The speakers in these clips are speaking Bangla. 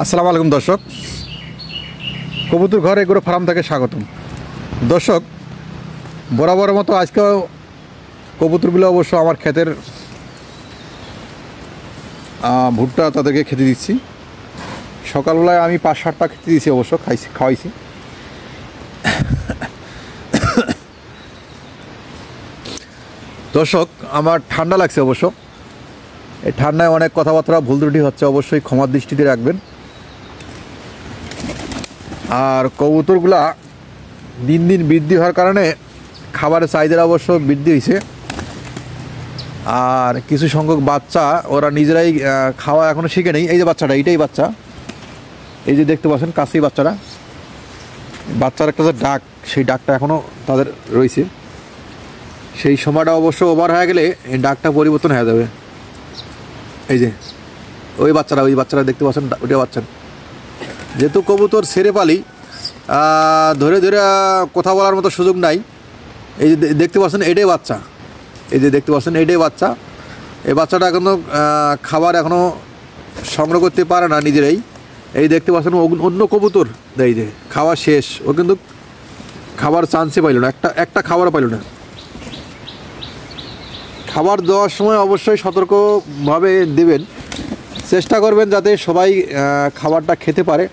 আসসালামু আলাইকুম দর্শক, কবুতর ঘর এগুলো ফার্ম থেকে স্বাগতম। দর্শক, বরাবরের মতো আজকেও কবুতরগুলো অবশ্য আমার ক্ষেতের ভুট্টা তাদেরকে খেতে দিচ্ছি। সকালবেলায় আমি 5-7টা খেতে দিয়েছি, অবশ্য খাওয়াইছি। দর্শক, আমার ঠান্ডা লাগছে অবশ্য। এই ঠান্ডায় অনেক কথাবার্তা ভুল ত্রুটি হচ্ছে, অবশ্যই ক্ষমার দৃষ্টিতে রাখবেন। আর কবুতরগুলা দিন দিন বৃদ্ধি হওয়ার কারণে খাবারের চাহিদা অবশ্য বৃদ্ধি হয়েছে। আর কিছু সংখ্যক বাচ্চা ওরা নিজেরাই খাওয়া এখনও শিখে নেই। এই যে বাচ্চাটা, এইটাই বাচ্চা, এই যে দেখতে পাচ্ছেন কাছেই বাচ্চার একটা যে ডাক, সেই ডাকটা এখনও তাদের রয়েছে। সেই সময়টা অবশ্য ওভার হয়ে গেলে এই ডাকটা পরিবর্তন হয়ে যাবে। এই যে ওই বাচ্চারা দেখতে পাচ্ছেন, ওইটা বাচ্চা। যেহেতু কবুতর ছেড়ে পালি, ধরে ধরে কথা বলার মতো সুযোগ নাই। এই যে দেখতে পাচ্ছেন, এটাই বাচ্চা। এই যে দেখতে পাচ্ছেন, এটাই বাচ্চা। এই বাচ্চাটা এখনও খাবার এখনও সংগ্রহ করতে পারে না নিজেরাই। এই দেখতে পাচ্ছেন অন্য কবুতর, এই যে খাওয়া শেষ, ও কিন্তু খাবার চান্সই পাইল না, একটা খাবারও পাইল না। খাবার দেওয়ার সময় অবশ্যই সতর্কভাবে দেবেন, চেষ্টা করবেন যাতে সবাই খাবারটা খেতে পারে।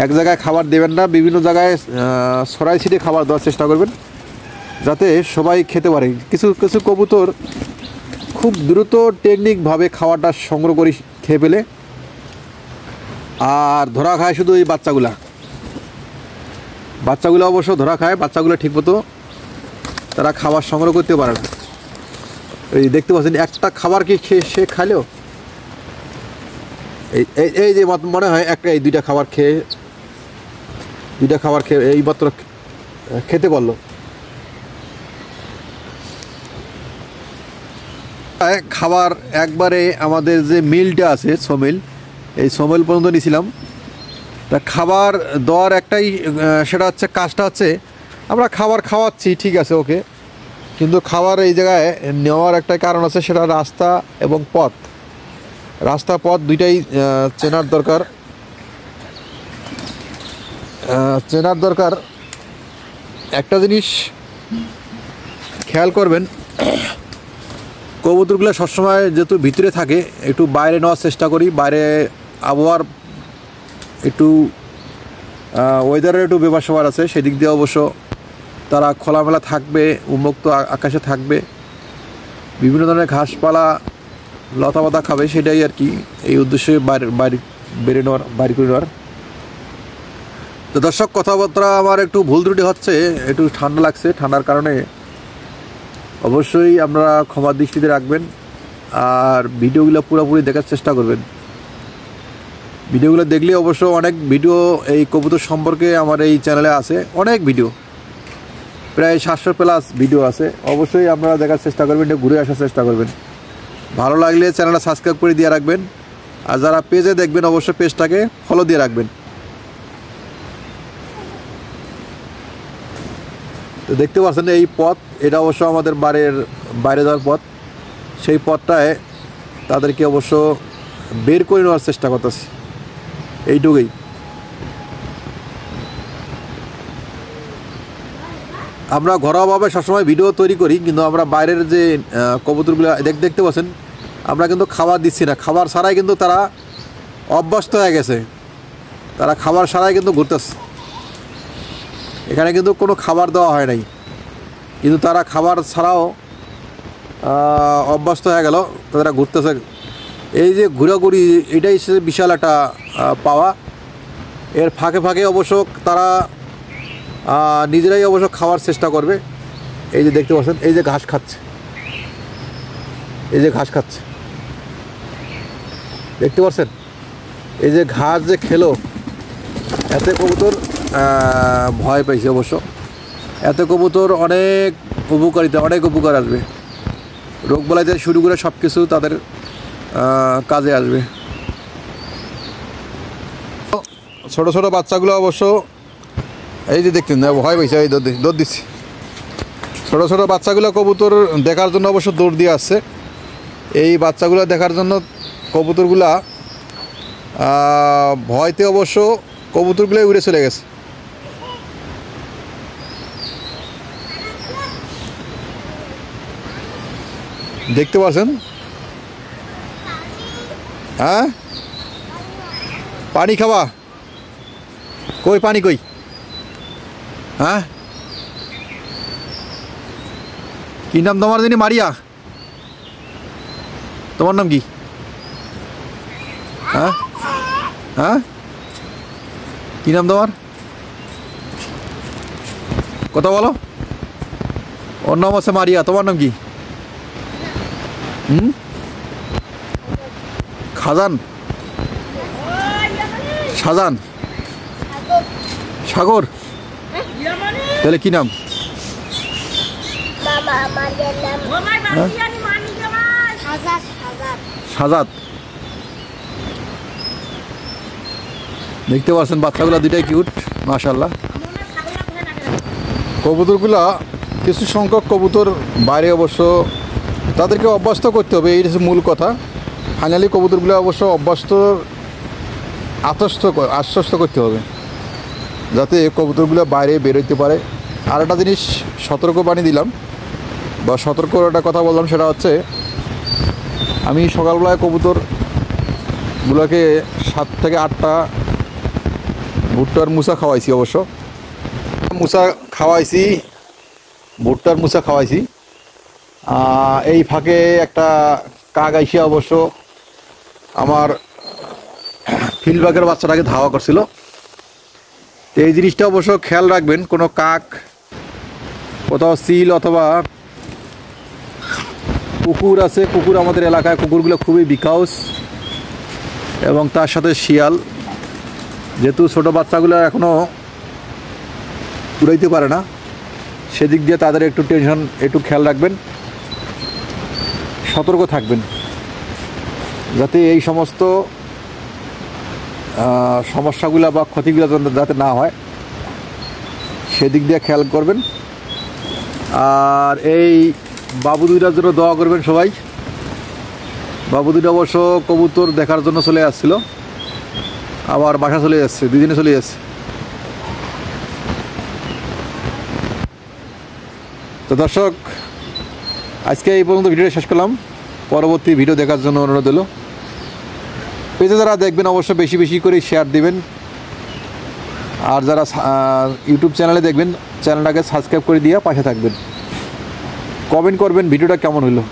এক জায়গায় খাবার দেবেন না, বিভিন্ন জায়গায় ছড়াই ছিটে খাবার দেওয়ার চেষ্টা করবেন যাতে সবাই খেতে পারে। কিছু কিছু কবুতর খুব দ্রুত টেকনিকভাবে খাবারটা সংগ্রহ করে খেয়ে ফেলে, আর ধরা খায় শুধু এই বাচ্চাগুলো অবশ্য ধরা খায়। বাচ্চাগুলো ঠিকমতো তারা খাবার সংগ্রহ করতে পারে না। এই দেখতে পাচ্ছেন, একটা খাবার কি সে খাইলেও এই যে মনে হয় এই দুইটা খাবার খেয়ে এই মাত্র খেতে পারলো। খাবার একবারে আমাদের যে মিলটা আছে, সোমিল, এই সোমিল পর্যন্ত নিয়েছিলাম। তা খাবার দেওয়ার একটাই সেটা হচ্ছে, কাজটা হচ্ছে আমরা খাবার খাওয়াচ্ছি, ঠিক আছে, ওকে, কিন্তু খাবার এই জায়গায় নেওয়ার একটা কারণ আছে, সেটা রাস্তা এবং পথ দুইটাই চেনার দরকার। একটা জিনিস খেয়াল করবেন, কবুতরগুলো সবসময় যেহেতু ভিতরে থাকে, একটু বাইরে নেওয়ার চেষ্টা করি। বাইরে আবহাওয়ার একটু ওয়েদারের একটু ব্যাপার আছে, সেদিক দিয়ে অবশ্য তারা খোলামেলা থাকবে, উন্মুক্ত আকাশে থাকবে, বিভিন্ন ধরনের ঘাসপালা লতাপাতা খাবে, সেটাই আর কি, এই উদ্দেশ্যে বাইরে করে নেওয়ার। তো দর্শক, কথাবার্তা আমার একটু ভুল ত্রুটি হচ্ছে, একটু ঠান্ডা লাগছে। ঠান্ডার কারণে অবশ্যই আপনারা ক্ষমার দৃষ্টিতে রাখবেন, আর ভিডিওগুলো পুরোপুরি দেখার চেষ্টা করবেন। ভিডিওগুলো দেখলে অবশ্য অনেক ভিডিও এই কবুতর সম্পর্কে আমার এই চ্যানেলে আছে, অনেক ভিডিও, প্রায় 700+ ভিডিও আছে। অবশ্যই আপনারা দেখার চেষ্টা করবেন, এটা ঘুরে আসার চেষ্টা করবেন। ভালো লাগলে চ্যানেলটা সাবস্ক্রাইব করে দিয়ে রাখবেন, আর যারা পেজে দেখবেন অবশ্যই পেজটাকে ফলো দিয়ে রাখবেন। তো দেখতে পাচ্ছেন এই পথ, এটা অবশ্য আমাদের বাইরে যাওয়ার পথ। সেই পথটায় তাদেরকে অবশ্য বের করে নেওয়ার চেষ্টা করতেছি, এইটুকুই। আমরা ঘরোয়াভাবে সবসময় ভিডিও তৈরি করি, কিন্তু আমরা বাইরের যে কবুতরগুলো দেখতে পাচ্ছেন, আমরা কিন্তু খাবার দিচ্ছি না। খাবার ছাড়াই কিন্তু তারা অভ্যস্ত হয়ে গেছে, তারা খাবার ছাড়াই কিন্তু ঘুরতেছে। এখানে কিন্তু কোনো খাবার দেওয়া হয় নাই, কিন্তু তারা খাবার ছাড়াও অভ্যস্ত হয়ে গেল, তারা ঘুরতেছে। এই যে ঘোরাঘুরি, এটাই বিশাল একটা পাওয়া। এর ফাঁকে ফাঁকে অবশ্য তারা নিজেরাই অবশ্য খাওয়ার চেষ্টা করবে। এই যে দেখতে পাচ্ছেন, এই যে ঘাস খাচ্ছে দেখতে পাচ্ছেন, এই যে ঘাস যে খেলো, এতে কবুতর ভয় পাইছে। অবশ্য এতে কবুতর অনেক উপকার আসবে, রোগবালাইতে শুরু করে সব কিছু তাদের কাজে আসবে। ছোট ছোট বাচ্চাগুলো অবশ্য এই যে দেখতেন, ভয় পাইছে, এই দৌড় দিচ্ছি। ছোট ছোট বাচ্চাগুলো কবুতর দেখার জন্য অবশ্য দৌড় দিয়ে আসছে। এই বাচ্চাগুলো দেখার জন্য কবুতরগুলা ভয়তে অবশ্য কবুতরগুলোই উড়ে চলে গেছে। দেখতে পাচ্ছেন? হ্যাঁ, পানি খাবা? কই পানি কই? হ্যাঁ, কি নাম তোমার জানি? মারিয়া? তোমার নাম কি? হ্যাঁ হ্যাঁ, কি নাম তোমার? কথা বলো। ওর নাম আছে মারিয়া, তোমার নাম কি? খাজান? শাহজান? সাগর? তাহলে কি নাম? সাজাদ। দেখতে পাচ্ছেন বাচ্চাগুলো দুইটাই কিউট মাশাআল্লাহ। কবুতরগুলা কিছু সংখ্যক কবুতর বাইরে অবশ্য তাদেরকে অভ্যস্ত করতে হবে, এই হচ্ছে মূল কথা। ফাইনালি কবুতরগুলো অবশ্য আশ্বস্ত করতে হবে যাতে কবুতরগুলো বাইরে বেরোতে পারে। আর একটা জিনিস সতর্কবাণী দিলাম বা সতর্ক একটা কথা বললাম, সেটা হচ্ছে আমি সকালবেলায় কবুতরগুলোকে 7 থেকে 8টা ভুট্টার মুসা খাওয়াইছি। অবশ্য ভুট্টার মুসা খাওয়াইছি। এই ফাঁকে একটা কাক আইসিয়া অবশ্য আমার ফিল্ডবাগের বাচ্চাটাকে ধাওয়া করছিল। তো এই জিনিসটা অবশ্য খেয়াল রাখবেন, কোনো কাক, কোথাও সিল অথবা কুকুর আছে। কুকুর আমাদের এলাকায় কুকুরগুলো খুবই বিকাউস, এবং তার সাথে শিয়াল, যেহেতু ছোটো বাচ্চাগুলো এখনও উড়াইতে পারে না, সেদিক দিয়ে তাদের একটু খেয়াল রাখবেন, সতর্ক থাকবেন যাতে এই সমস্ত সমস্যাগুলো বা ক্ষতিগুলো যাতে না হয়, সেদিক দিয়ে খেয়াল করবেন। আর এই বাবু দুইটার জন্য দোয়া করবেন সবাই। বাবু দুইটা অবশ্য কবুতর দেখার জন্য চলে আসছিল, আবার বাসা চলে যাচ্ছে, দুদিনে চলে যাচ্ছে। তো দর্শক, আজকে এই পর্যন্ত ভিডিওটা শেষ করলাম। পরবর্তী ভিডিও দেখার জন্য অনুরোধ হলো। পেজে যারা দেখবেন অবশ্য বেশি বেশি করে শেয়ার দিবেন, আর যারা ইউটিউব চ্যানেলে দেখবেন চ্যানেলটাকে সাবস্ক্রাইব করে দিয়ে পাশে থাকবেন। কমেন্ট করবেন ভিডিওটা কেমন হলো।